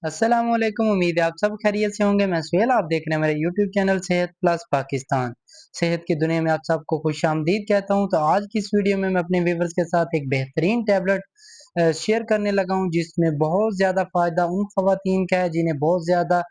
अस्सलामुअलैकुम। उम्मीद है आप सब खैरियत से होंगे। मैं सुहेल, आप देख रहे हैं मेरे यूट्यूब चैनल सेहत प्लस पाकिस्तान। सेहत की दुनिया में आप सबको खुश आमदीद कहता हूं। तो आज की इस वीडियो में मैं अपने व्यूवर्स के साथ एक बेहतरीन टैबलेट शेयर करने लगा हूं, जिसमें बहुत ज़्यादा फ़ायदा उन ख़वातीन का है जिन्हें बहुत ज़्यादा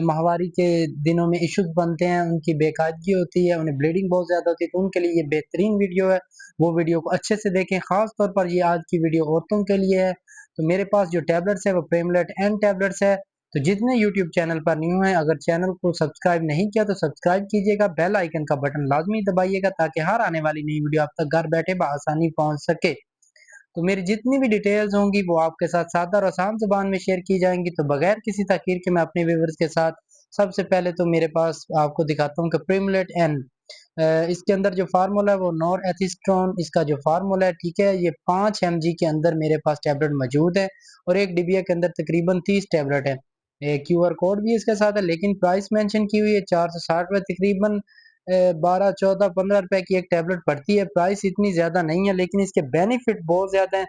माहवारी के दिनों में इश्यूज बनते हैं, उनकी बेकायदगी होती है, उन्हें ब्लीडिंग बहुत ज़्यादा होती है। तो उनके लिए ये बेहतरीन वीडियो है, वो वीडियो को अच्छे से देखें। ख़ास तौर पर ये आज की वीडियो औरतों के लिए है। तो मेरे पास जो टैबलेट्स है वो प्रेमलेट एन टैबलेट्स है। तो जितने यूट्यूब चैनल पर न्यू हैं, अगर चैनल को सब्सक्राइब नहीं किया तो सब्सक्राइब कीजिएगा, बेल आइकन का बटन लाजमी दबाइएगा ताकि हर आने वाली नई वीडियो आप तक घर बैठे बआसानी पहुंच सके। तो मेरी जितनी भी डिटेल्स होंगी वो आपके साथ सादा और आसान ज़ुबान में शेयर की जाएंगी। तो बगैर किसी ताखीर के मैं अपने व्यूवर्स के साथ सबसे पहले तो मेरे पास आपको दिखाता हूँ कि प्रीमलेट एन, इसके अंदर जो फार्मूला है वो नॉर एथिस्ट्रोन, इसका जो फार्मूला है, ठीक है, ये 5 mg के अंदर मेरे पास टैबलेट मौजूद है और एक डिबिया के अंदर तकरीबन 30 टैबलेट है। QR कोड भी इसके साथ है, लेकिन प्राइस मेंशन की हुई है 460 रुपये, तकरीबन 12, 14, 15 रुपए की एक टैबलेट पड़ती है। प्राइस इतनी ज़्यादा नहीं है, लेकिन इसके बेनिफिट बहुत ज़्यादा हैं।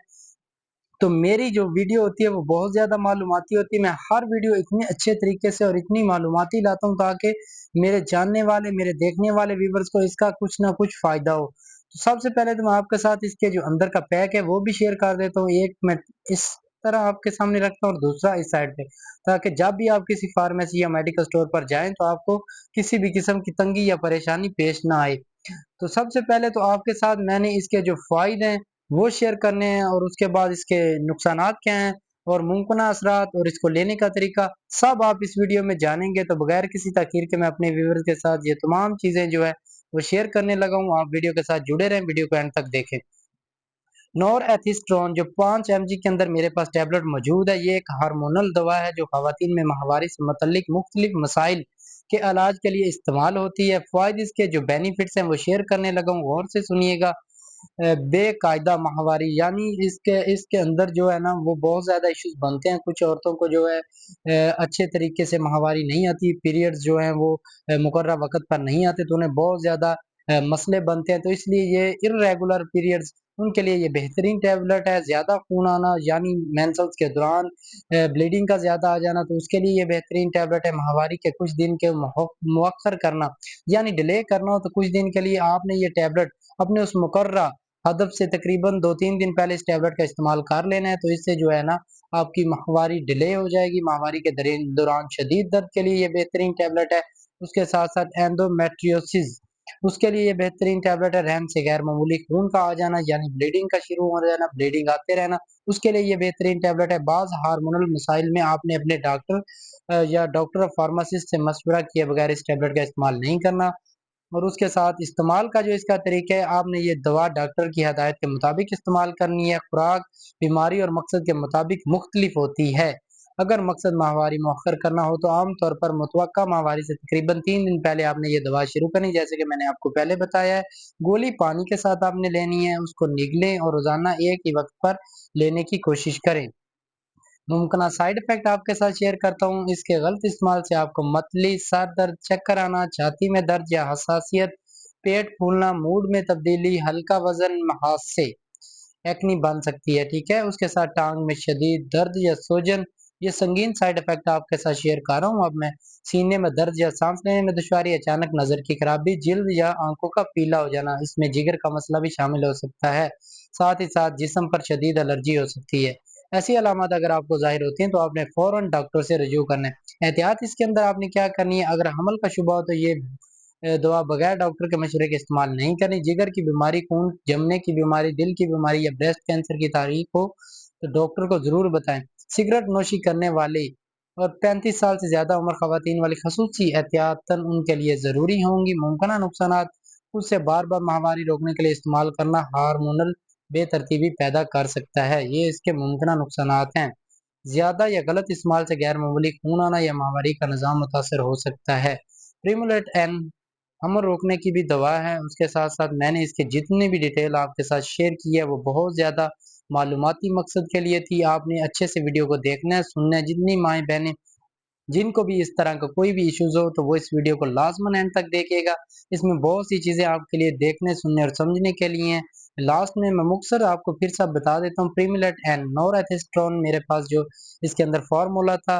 तो मेरी जो वीडियो होती है वो बहुत ज़्यादा मालूमाती होती है। मैं हर वीडियो इतने अच्छे तरीके से और इतनी मालूमाती लाता हूँ ताकि मेरे जानने वाले, मेरे देखने वाले व्यूवर्स को इसका कुछ ना कुछ फ़ायदा हो। तो सबसे पहले तो मैं आपके साथ इसके जो अंदर का पैक है वो भी शेयर कर देता हूँ। एक मैं इस तरह आपके सामने रखता हूँ और दूसरा इस साइड पे, ताकि जब भी आप किसी फार्मेसी या मेडिकल स्टोर पर जाएँ तो आपको किसी भी किस्म की तंगी या परेशानी पेश ना आए। तो सबसे पहले तो आपके साथ मैंने इसके जो फ़ायदे हैं वो शेयर करने हैं और उसके बाद इसके नुकसानात क्या हैं और मुमकिन असरात और इसको लेने का तरीका सब आप इस वीडियो में जानेंगे। तो बगैर किसी ताख़ीर के मैं अपने व्यूअर्स के साथ ये तमाम चीज़ें जो है वो शेयर करने लगा हूँ। आप वीडियो के साथ जुड़े रहें, वीडियो को एंड तक देखें। नॉर एथिस्ट्रोन जो 5 mg के अंदर मेरे पास टैबलेट मौजूद है, ये एक हार्मोनल दवा है जो ख़वातीन में माहवारी से मुतल्लिक मुख्तलिफ मसाइल के इलाज के लिए इस्तेमाल होती है। फ़ायदे इसके जो बेनिफिट्स हैं वो शेयर करने लगा हूँ, गौर से सुनिएगा। बेकायदा माहवारी यानी इसके इसके अंदर जो है ना वो बहुत ज़्यादा इश्यूज बनते हैं। कुछ औरतों को जो है अच्छे तरीके से माहवारी नहीं आती, पीरियड्स जो हैं वो मुकर्रर वक़्त पर नहीं आते, तो उन्हें बहुत ज़्यादा मसले बनते हैं। तो इसलिए ये इर्रेगुलर पीरियड्स उनके लिए ये बेहतरीन टैबलेट है। ज़्यादा खून आना यानी मेंसेस के दौरान ब्लीडिंग का ज़्यादा आ जाना, तो उसके लिए ये बेहतरीन टैबलेट है। माहवारी के कुछ दिन के मुअख्खर करना यानी डिले करना हो तो कुछ दिन के लिए आपने ये टैबलेट अपने उस मुकर्रर हदफ से तकरीबन 2-3 दिन पहले इस टैबलेट का इस्तेमाल कर लेना है। तो इससे जो है ना आपकी माहवारी डिले हो जाएगी। माहवारी के दौरान शदीद दर्द के लिए ये बेहतरीन टैबलेट है। उसके साथ-साथ एंडोमेट्रियोसिस, उसके लिए ये बेहतरीन टैबलेट है। रहम से गैर मामूली खून का आ जाना यानी ब्लीडिंग का शुरू हो जाना, ब्लीडिंग आते रहना, उसके लिए ये बेहतरीन टैबलेट है। बाज़ हार्मोनल मसाइल में आपने अपने डॉक्टर या डॉक्टर ऑफ फार्मासिस्ट से मशवरा किए बगैर इस टैबलेट का इस्तेमाल नहीं करना। और उसके साथ इस्तेमाल का जो इसका तरीका है, आपने ये दवा डॉक्टर की हदायत के मुताबिक इस्तेमाल करनी है। खुराक, बीमारी और मकसद के मुताबिक मुख्तलिफ होती है। अगर मकसद माहवारी मौखर करना हो तो आम तौर पर मुतवक्का माहवारी से तकरीबन 3 दिन पहले आपने ये दवा शुरू करनी, जैसे कि मैंने आपको पहले बताया है। गोली पानी के साथ आपने लेनी है, उसको निगलें और रोज़ाना एक ही वक़्त पर लेने की कोशिश करें। मुमकिन साइड इफ़ेक्ट आपके साथ शेयर करता हूँ। इसके गलत इस्तेमाल से आपको मतली, सर दर्द, चक्कर आना, छाती में दर्द या हसासियत, पेट फूलना, मूड में तब्दीली, हल्का वज़न, मुहासे, एक्नी बन सकती है, ठीक है? उसके साथ टाँग में शदीद दर्द या सूजन, ये संगीन साइड इफ़ेक्ट आपके साथ शेयर कर रहा हूँ अब मैं। सीने में दर्द या साँस लेने में दुश्वारी, अचानक नज़र की खराबी, जिल्द या आँखों का पीला हो जाना, इसमें जिगर का मसला भी शामिल हो सकता है। साथ ही साथ जिस्म पर शदीद एलर्जी हो सकती है। ऐसी अलामत अगर आपको ज़ाहिर होती हैं तो आपने फ़ौरन डॉक्टर से रजू करना है। एहतियात इसके अंदर आपने क्या करनी है, अगर हमल का शुबा हो तो ये दवा बगैर डॉक्टर के मशवरे के इस्तेमाल नहीं करनी। जिगर की बीमारी, खून जमने की बीमारी, दिल की बीमारी या ब्रेस्ट कैंसर की तारीख हो तो डॉक्टर को ज़रूर बताएँ। सिगरेट नोशी करने वाले और 35 साल से ज़्यादा उम्र ख़वातीन वाली ख़ुसूसी एहतियातन उनके लिए ज़रूरी होंगी। मुमकिन नुकसानात, खुद से बार-बार माहवारी रोकने के लिए इस्तेमाल करना हार्मोनल बेतरतीबी पैदा कर सकता है। ये इसके मुमकिन नुकसानात हैं। ज़्यादा या गलत इस्तेमाल से गैर मामूली खून आना या माहवारी का निज़ाम मुतासर हो सकता है। प्रीमोलेट एन हमर रोकने की भी दवा है। उसके साथ-साथ मैंने इसकी जितनी भी डिटेल आपके साथ शेयर की है वो बहुत ज़्यादा मालूमाती मकसद के लिए थी। आपने अच्छे से वीडियो को देखना है, सुनना है। जितनी माएँ-बहनें जिनको भी इस तरह का कोई भी इश्यूज़ हो तो वो इस वीडियो को लाज़मन एंड तक देखिएगा। इसमें बहुत सी चीज़ें आपके लिए देखने, सुनने और समझने के लिए हैं। लास्ट में मैं मुख्तसर आपको फिर से बता देता हूँ, प्रीमिलेट एंड नोरेथिस्ट्रोन मेरे पास जो इसके अंदर फ़ॉर्मूला था